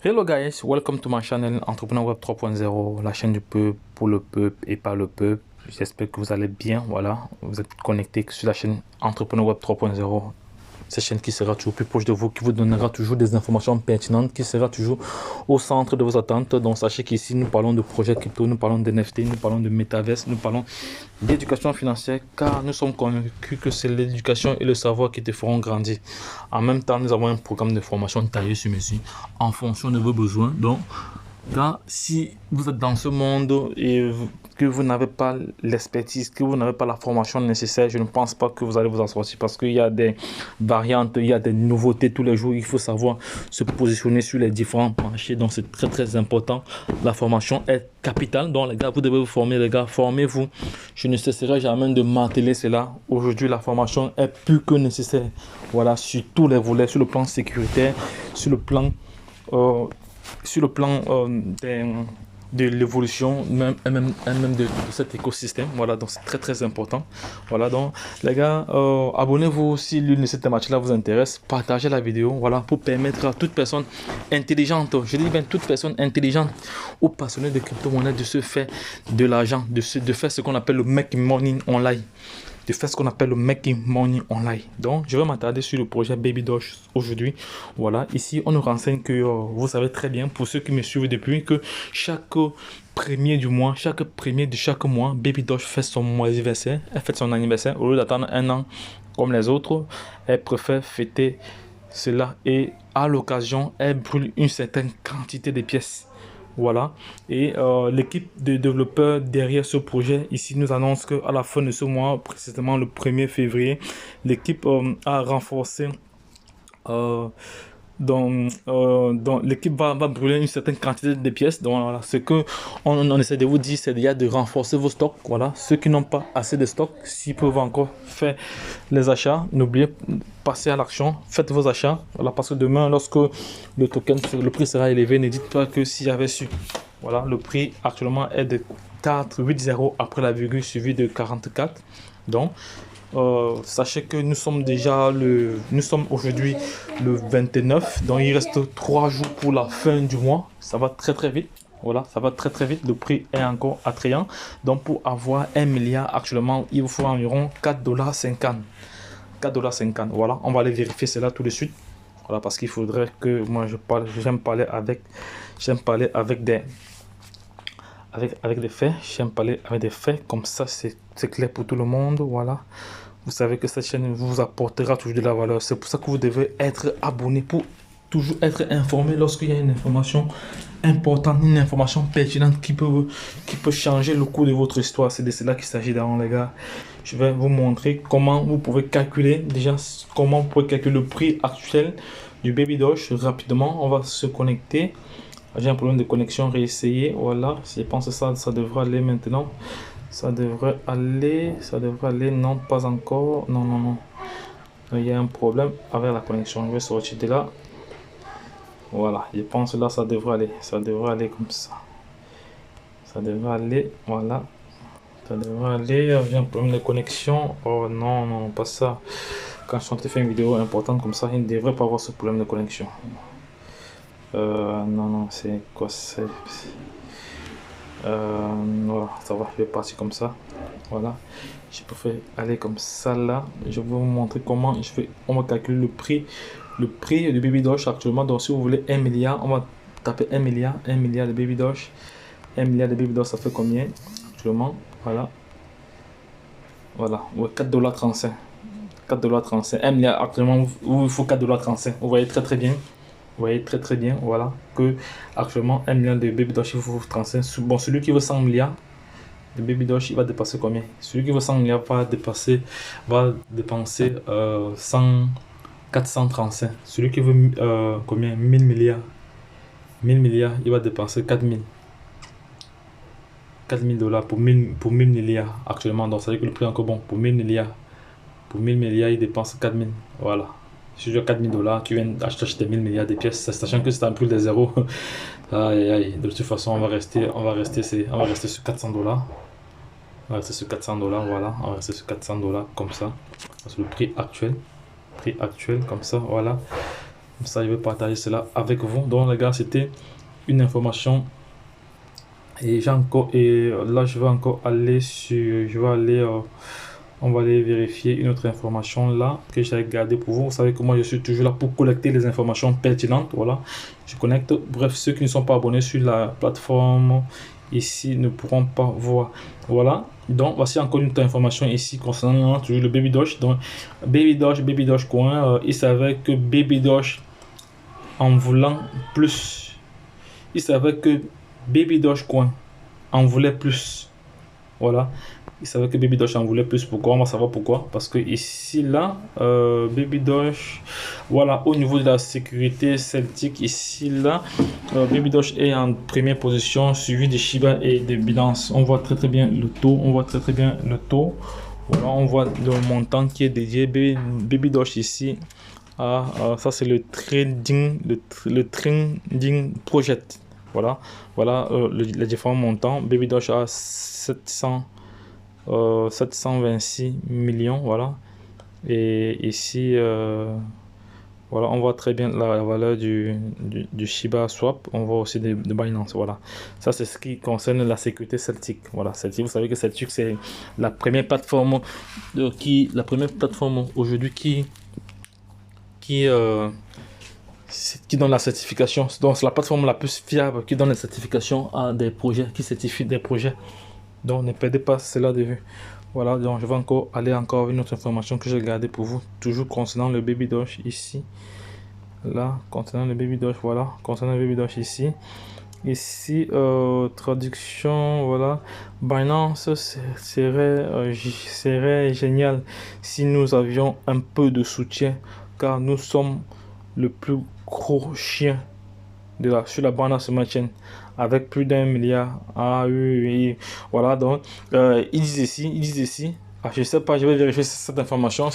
Hello guys, welcome to my channel Entrepreneur Web 3.0, la chaîne du peuple, pour le peuple et par le peuple. J'espère que vous allez bien, voilà, vous êtes connectés sur la chaîne Entrepreneur Web 3.0. Cette chaîne qui sera toujours plus proche de vous, qui vous donnera toujours des informations pertinentes, qui sera toujours au centre de vos attentes. Donc sachez qu'ici nous parlons de projets crypto, nous parlons d'NFT, nous parlons de Metaverse, nous parlons d'éducation financière, car nous sommes convaincus que c'est l'éducation et le savoir qui te feront grandir. En même temps, nous avons un programme de formation taillé sur mesure en fonction de vos besoins. Donc, car si vous êtes dans ce monde et que vous n'avez pas l'expertise, que vous n'avez pas la formation nécessaire, je ne pense pas que vous allez vous en sortir, parce qu'il y a des variantes, il y a des nouveautés tous les jours. Il faut savoir se positionner sur les différents marchés. Donc c'est très important. La formation est capitale. Donc les gars, vous devez vous former, les gars, formez-vous. Je ne cesserai jamais de marteler cela. Aujourd'hui, la formation est plus que nécessaire. Voilà, sur tous les volets, sur le plan sécuritaire, sur le plan de l'évolution même de cet écosystème. Voilà, donc c'est très important. Voilà, donc les gars, abonnez-vous si l'une de ces thématiques là vous intéresse, partagez la vidéo, voilà, pour permettre à toute personne intelligente, je dis bien toute personne intelligente ou passionnée de crypto-monnaie de se faire de l'argent, de faire ce qu'on appelle le make money online. De faire ce qu'on appelle le making money online. Donc, je vais m'attarder sur le projet Baby Doge aujourd'hui. Voilà, ici, on nous renseigne que vous savez très bien, pour ceux qui me suivent depuis, que chaque premier du mois, chaque premier de chaque mois, Baby Doge fait son anniversaire. Elle fête son anniversaire. Au lieu d'attendre un an comme les autres, elle préfère fêter cela et à l'occasion, elle brûle une certaine quantité de pièces. Voilà, et l'équipe de développeurs derrière ce projet ici nous annonce qu'à la fin de ce mois, précisément le 1er février, l'équipe a renforcé l'équipe va brûler une certaine quantité de pièces. Donc voilà, ce que on essaie de vous dire, c'est déjà de renforcer vos stocks. Voilà, ceux qui n'ont pas assez de stocks, s'ils peuvent encore faire les achats, n'oubliez pas, passez à l'action, faites vos achats. Voilà, parce que demain, lorsque le token, le prix sera élevé, ne dites pas que s'il y avait su. Voilà, le prix actuellement est de 4,80 après la virgule suivie de 44. Donc sachez que nous sommes aujourd'hui le 29, donc il reste 3 jours pour la fin du mois. Ça va très vite. Voilà, ça va très vite. Le prix est encore attrayant. Donc pour avoir 1 milliard actuellement, il vous faut environ 4,50 $. Voilà, on va aller vérifier cela tout de suite. Voilà, parce qu'il faudrait que moi j'aime parler avec des faits. J'aime parler avec des faits, comme ça c'est clair pour tout le monde. Voilà, vous savez que cette chaîne vous apportera toujours de la valeur. C'est pour ça que vous devez être abonné pour toujours être informé lorsqu'il y a une information importante, une information pertinente qui peut changer le cours de votre histoire. C'est de cela qu'il s'agit d'abord, les gars. Je vais vous montrer comment vous pouvez calculer le prix actuel du Baby Doge rapidement. On va se connecter. J'ai un problème de connexion, réessayer. Voilà, je pense que ça devrait aller maintenant. Ça devrait aller, non, pas encore. Non. Il y a un problème avec la connexion. Je vais sortir de là. Voilà, je pense que là, ça devrait aller comme ça. Ça devrait aller, voilà. Ça devrait aller, j'ai un problème de connexion. Oh non, pas ça. Quand je suis en train de faire une vidéo importante comme ça, il ne devrait pas avoir ce problème de connexion. Non, c'est quoi, voilà, ça va, je vais partir comme ça. Voilà, je peux faire aller comme ça là. Je vais vous montrer comment on va calculer le prix de Baby Doge actuellement. Donc si vous voulez 1 milliard, on va taper 1 milliard de Baby Doge. 1 milliard de Baby Doge, ça fait combien actuellement? Voilà, ouais, 4,35 $. 4,35 $. 1 milliard actuellement, il faut 4,35 $. Vous voyez très bien. Vous voyez très bien, voilà, que actuellement 1 milliard de Baby Doge, il faut 35. Bon, celui qui veut 100 milliards de Baby Doge, il va dépasser combien? Celui qui veut 100 milliards va dépenser 435. Celui qui veut combien? 1000 milliards. 1000 milliards, il va dépenser 4000 $. Pour 1000 milliards actuellement. Donc ça veut dire que le prix est encore bon. Pour 1000 milliards, il dépense 4000. Voilà. Si tu as 4000 $, tu viens d'acheter 1000 milliards de pièces, sachant que c'est un prix des zéros. Aïe. De toute façon, on va rester sur 400 $. On va rester sur 400 $, voilà. On va rester sur 400 $ comme ça. C'est le prix actuel. Comme ça, voilà. Comme ça, je vais partager cela avec vous. Donc, les gars, c'était une information. Et j'ai encore, et là, je vais encore aller sur, je vais aller, on va aller vérifier une autre information là que j'ai gardée pour vous. Vous savez que moi, je suis toujours là pour collecter les informations pertinentes. Voilà, je connecte. Bref, ceux qui ne sont pas abonnés sur la plateforme ici ne pourront pas voir. Voilà, donc voici encore une autre information ici concernant toujours le Baby Doge. Donc, Baby Doge Coin, il savait que Baby Doge en voulant plus, il savait que Baby Dogecoin en voulait plus. Voilà. Il savait que Baby Doge en voulait plus. Pourquoi? On va savoir pourquoi. Parce que ici, là, Baby Doge, voilà, au niveau de la sécurité celtique, ici, là, Baby Doge est en première position, suivi de Shiba et de Binance. On voit très bien le taux. On voit très bien le taux. Voilà, on voit le montant qui est dédié. Baby Doge ici. Ça, c'est le trading project. Voilà, voilà les différents montants. Baby Doge a 726 millions. Voilà. Et ici, voilà, on voit très bien la valeur du Shiba Swap. On voit aussi de Binance. Voilà. Ça, c'est ce qui concerne la sécurité Celtic. Voilà. Celtic, vous savez que Celtic, c'est la première plateforme aujourd'hui qui donne la certification. Donc, c'est la plateforme la plus fiable qui donne la certification à des projets, qui certifie des projets. Donc, ne perdez pas cela de vue. Voilà, donc je vais encore aller encore une autre information que j'ai gardée pour vous, toujours concernant le Baby Doge ici. Là, concernant le Baby Doge, voilà, concernant le Baby Doge ici. Ici, traduction, voilà. Binance serait génial si nous avions un peu de soutien, car nous sommes le plus gros chien sur la Binance Smart Chain avec plus d'1 milliard. Ah oui. Voilà, donc ils disent ici, je sais pas, je vais vérifier cette information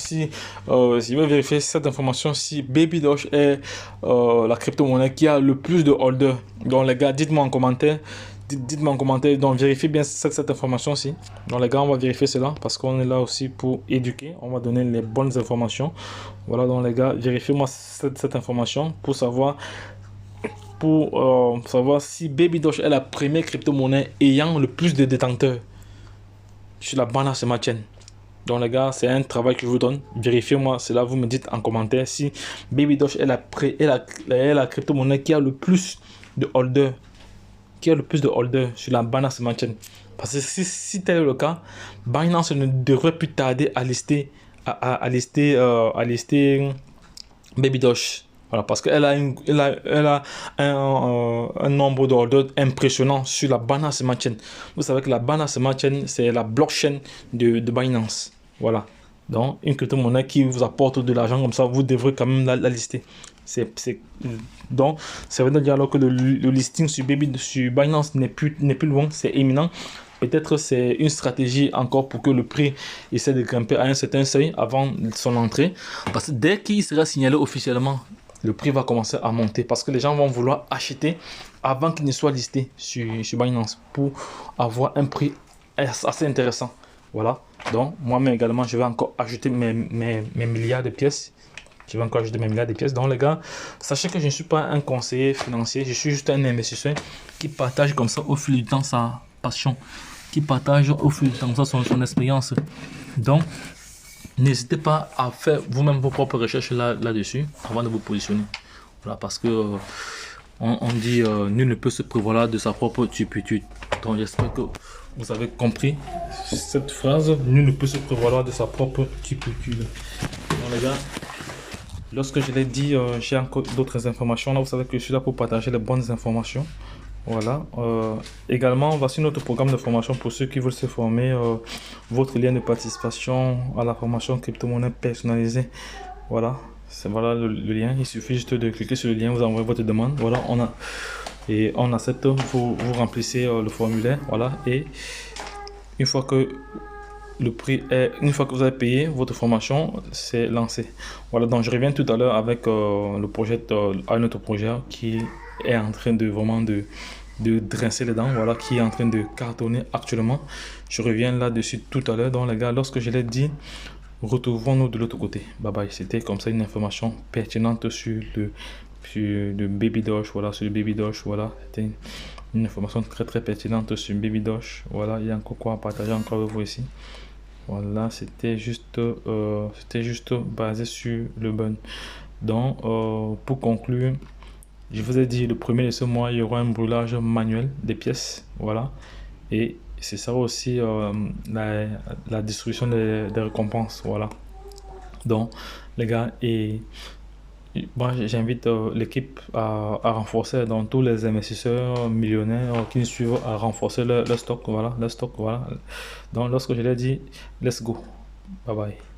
si Baby Doge est la crypto-monnaie qui a le plus de holders. Donc les gars, dites-moi en commentaire. Dites-moi en commentaire, donc vérifiez bien cette information-ci. Donc les gars, on va vérifier cela parce qu'on est là aussi pour éduquer. On va donner les bonnes informations. Voilà, donc les gars, vérifiez-moi cette information pour savoir si Baby Doge est la première crypto-monnaie ayant le plus de détenteurs sur la Binance Smart Chain. Donc les gars, c'est un travail que je vous donne. Vérifiez-moi cela, vous me dites en commentaire si Baby Doge est la crypto-monnaie qui a le plus de holders. Sur la Binance Smart Chain. Parce que si tel est le cas, Binance ne devrait plus tarder à lister Baby Doge. Voilà, parce qu'elle a un nombre d'ordres impressionnant sur la Binance Smart Chain. Vous savez que la Binance Smart Chain, c'est la blockchain de Binance. Voilà. Donc, une crypto-monnaie qui vous apporte de l'argent comme ça, vous devrez quand même la lister. Donc, ça veut dire alors que le listing sur Binance n'est plus loin, c'est imminent. Peut-être c'est une stratégie encore pour que le prix essaie de grimper à un certain seuil avant son entrée. Parce que dès qu'il sera signalé officiellement, le prix va commencer à monter. Parce que les gens vont vouloir acheter avant qu'il ne soit listé sur Binance pour avoir un prix assez intéressant. Voilà. Donc, moi-même également, je vais encore ajouter mes milliards de pièces. Donc les gars, sachez que je ne suis pas un conseiller financier, je suis juste un investisseur qui partage comme ça au fil du temps sa passion, qui partage au fil du temps son expérience. Donc, n'hésitez pas à faire vous-même vos propres recherches là-dessus avant de vous positionner. Voilà, parce que on dit nul ne peut se prévaloir de sa propre turpitude. Donc j'espère que vous avez compris cette phrase, nul ne peut se prévaloir de sa propre turpitude. Donc les gars, lorsque je l'ai dit, j'ai encore d'autres informations. Là, vous savez que je suis là pour partager les bonnes informations. Voilà. Également, voici notre programme de formation pour ceux qui veulent se former. Votre lien de participation à la formation crypto-monnaie personnalisée. Voilà. Voilà le lien. Il suffit juste de cliquer sur le lien, vous envoyez votre demande. Voilà, on accepte. Vous remplissez le formulaire. Voilà. Et une fois que vous avez payé votre formation, c'est lancé. Voilà, donc je reviens tout à l'heure avec un autre projet qui est en train de vraiment de dresser les dents, voilà, qui est en train de cartonner actuellement. Je reviens là-dessus tout à l'heure. Donc les gars, lorsque je l'ai dit, Retrouvons-nous de l'autre côté. Bye bye. C'était comme ça une information pertinente sur le Baby Doge. Voilà, sur le Baby Doge. Voilà, c'était une information très très pertinente sur le Baby Doge. Voilà, il y a encore quoi à partager encore avec vous ici. Voilà, c'était juste basé sur le bun. Donc, pour conclure, je vous ai dit le premier de ce mois, il y aura un brûlage manuel des pièces. Voilà. Et c'est ça aussi la distribution des récompenses. Voilà. Donc, les gars, et moi j'invite l'équipe à renforcer, donc tous les investisseurs millionnaires qui nous suivent, à renforcer leur stock. Voilà, leur stock. Voilà. Donc, lorsque je l'ai dit, let's go. Bye bye.